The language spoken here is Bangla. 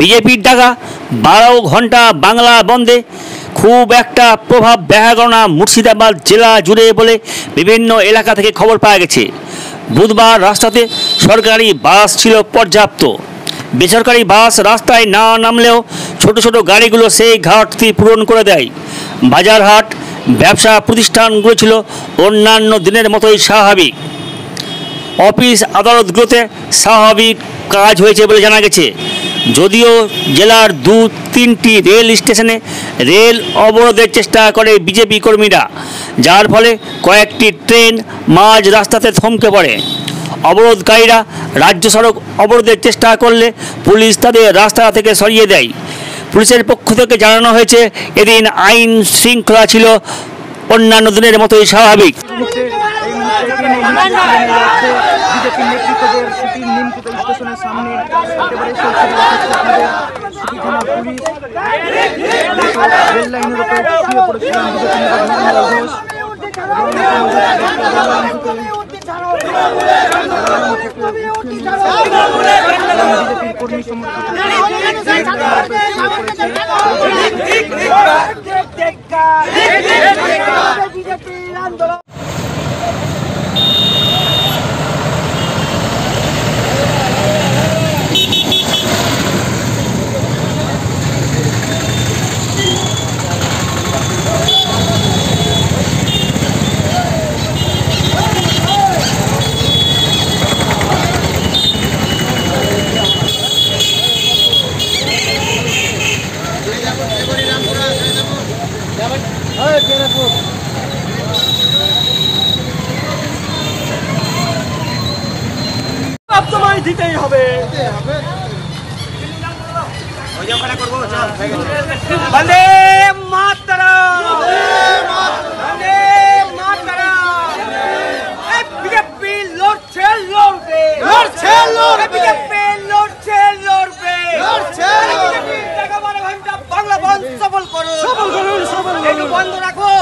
বিজেপির ডাকা 12 ঘন্টা বাংলা বন্ধে খুব একটা প্রভাব দেখা গেল না মুর্শিদাবাদ জেলা জুড়ে বলে বিভিন্ন এলাকা থেকে খবর পাওয়া গেছে। বুধবার রাস্তাতে সরকারি বাস ছিল পর্যাপ্ত। বেসরকারি বাস রাস্তায় না নামলেও ছোট ছোট গাড়িগুলো সেই ঘাটতি পূরণ করে দেয়। বাজারহাট ব্যবসা প্রতিষ্ঠানগুলো ছিল অন্যান্য দিনের মতোই স্বাভাবিক। অফিস আদালতগুলোতে স্বাভাবিক কাজ হয়েছে বলে জানা গেছে। যদিও জেলার 2-3টি রেল স্টেশনে রেল অবরোধের চেষ্টা করে বিজেপি কর্মীরা, যার ফলে কয়েকটি ট্রেন মাঝ রাস্তাতে থমকে পড়ে। অবরোধকারীরা রাজ্য সড়ক অবরোধের চেষ্টা করলে পুলিশ তাদের রাস্তা থেকে সরিয়ে দেয়। পুলিশের পক্ষ থেকে জানানো হয়েছে, এদিন আইন শৃঙ্খলা ছিল অন্যান্য দিনের মতোই স্বাভাবিক। দিতেই হবে। বন্দে মাতরম, বন্দে মাতরম। বিজেপি লড়ছে লড়বে, বিজেপি লড়ছে লড়বে। বাংলা বন্ধ সফল করুন, একটু বন্ধ রাখো।